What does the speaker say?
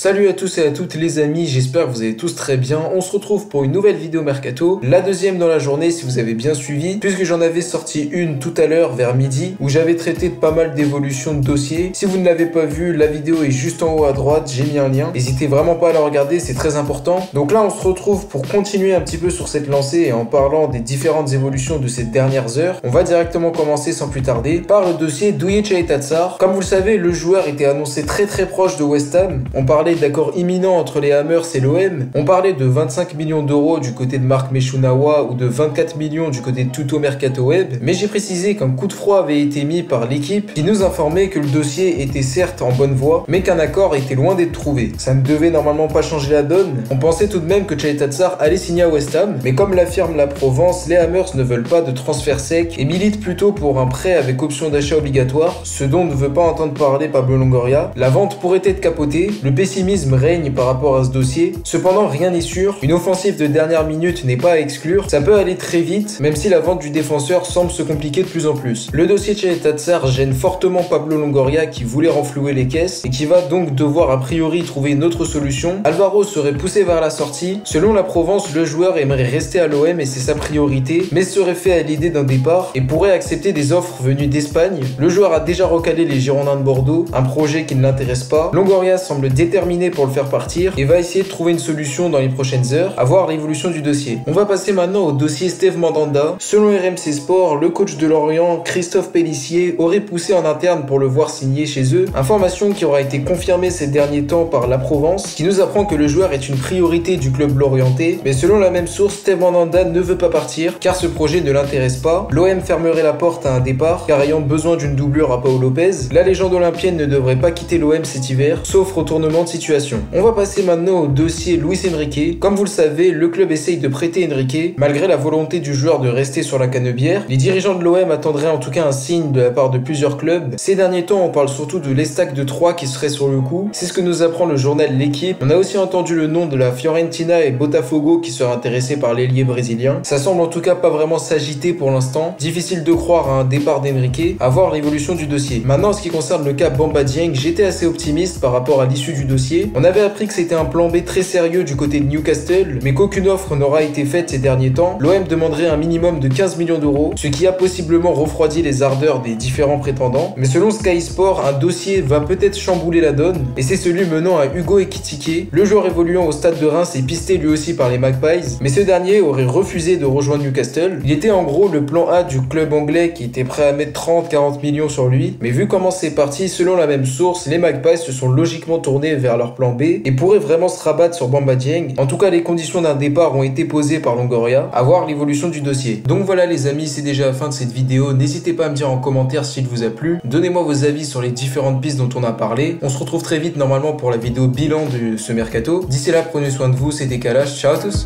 Salut à tous et à toutes les amis, j'espère que vous allez tous très bien. On se retrouve pour une nouvelle vidéo mercato, la deuxième dans la journée si vous avez bien suivi, puisque j'en avais sorti une tout à l'heure vers midi, où j'avais traité de pas mal d'évolutions de dossiers. Si vous ne l'avez pas vu, la vidéo est juste en haut à droite, j'ai mis un lien. N'hésitez vraiment pas à la regarder, c'est très important. Donc là on se retrouve pour continuer un petit peu sur cette lancée et en parlant des différentes évolutions de ces dernières heures. On va directement commencer sans plus tarder par le dossier Douye Chaitatsar. Comme vous le savez, le joueur était annoncé très proche de West Ham. On parlait d'accord imminent entre les Hammers et l'OM. On parlait de 25 millions d'euros du côté de Marc Meshunawa ou de 24 millions du côté de Tuto Mercato Web. Mais j'ai précisé qu'un coup de froid avait été mis par l'équipe qui nous informait que le dossier était certes en bonne voie, mais qu'un accord était loin d'être trouvé. Ça ne devait normalement pas changer la donne. On pensait tout de même que Chaitatsar allait signer à West Ham, mais comme l'affirme la Provence, les Hammers ne veulent pas de transfert sec et militent plutôt pour un prêt avec option d'achat obligatoire, ce dont ne veut pas entendre parler Pablo Longoria. La vente pourrait être capotée, le pessimisme règne par rapport à ce dossier. Cependant, rien n'est sûr, une offensive de dernière minute n'est pas à exclure, ça peut aller très vite, même si la vente du défenseur semble se compliquer de plus en plus. Le dossier de Chaitatsar gêne fortement Pablo Longoria qui voulait renflouer les caisses et qui va donc devoir a priori trouver une autre solution. Alvaro serait poussé vers la sortie. Selon la Provence, le joueur aimerait rester à l'OM et c'est sa priorité, mais serait fait à l'idée d'un départ et pourrait accepter des offres venues d'Espagne. Le joueur a déjà recalé les Girondins de Bordeaux, un projet qui ne l'intéresse pas. Longoria semble déterminé pour le faire partir et va essayer de trouver une solution dans les prochaines heures, à voir l'évolution du dossier. On va passer maintenant au dossier Steve Mandanda. Selon RMC Sport, le coach de Lorient, Christophe Pélissier, aurait poussé en interne pour le voir signer chez eux, information qui aura été confirmée ces derniers temps par la Provence, qui nous apprend que le joueur est une priorité du club lorientais, mais selon la même source, Steve Mandanda ne veut pas partir car ce projet ne l'intéresse pas. L'OM fermerait la porte à un départ car ayant besoin d'une doublure à Paolo Lopez, la légende olympienne ne devrait pas quitter l'OM cet hiver, sauf retournement de situation. On va passer maintenant au dossier Luis Enrique. Comme vous le savez, le club essaye de prêter Enrique, malgré la volonté du joueur de rester sur la canebière. Les dirigeants de l'OM attendraient en tout cas un signe de la part de plusieurs clubs. Ces derniers temps, on parle surtout de l'Estac de Troyes qui serait sur le coup. C'est ce que nous apprend le journal L'Équipe. On a aussi entendu le nom de la Fiorentina et Botafogo qui seraient intéressés par l'ailier brésilien. Ça semble en tout cas pas vraiment s'agiter pour l'instant. Difficile de croire à un départ d'Enrique, à voir l'évolution du dossier. Maintenant, en ce qui concerne le cas Bamba Dieng, j'étais assez optimiste par rapport à l'issue du dossier. On avait appris que c'était un plan B très sérieux du côté de Newcastle, mais qu'aucune offre n'aura été faite ces derniers temps. L'OM demanderait un minimum de 15 millions d'euros, ce qui a possiblement refroidi les ardeurs des différents prétendants. Mais selon Sky Sport, un dossier va peut-être chambouler la donne, et c'est celui menant à Hugo Ekitike. Le joueur évoluant au stade de Reims est pisté lui aussi par les Magpies, mais ce dernier aurait refusé de rejoindre Newcastle. Il était en gros le plan A du club anglais qui était prêt à mettre 30-40 millions sur lui, mais vu comment c'est parti, selon la même source, les Magpies se sont logiquement tournés vers leur plan B et pourraient vraiment se rabattre sur Bamba Dieng. En tout cas, les conditions d'un départ ont été posées par Longoria, à voir l'évolution du dossier. Donc voilà les amis, c'est déjà la fin de cette vidéo. N'hésitez pas à me dire en commentaire s'il vous a plu. Donnez-moi vos avis sur les différentes pistes dont on a parlé. On se retrouve très vite normalement pour la vidéo bilan de ce mercato. D'ici là, prenez soin de vous, c'était Kalash. Ciao à tous.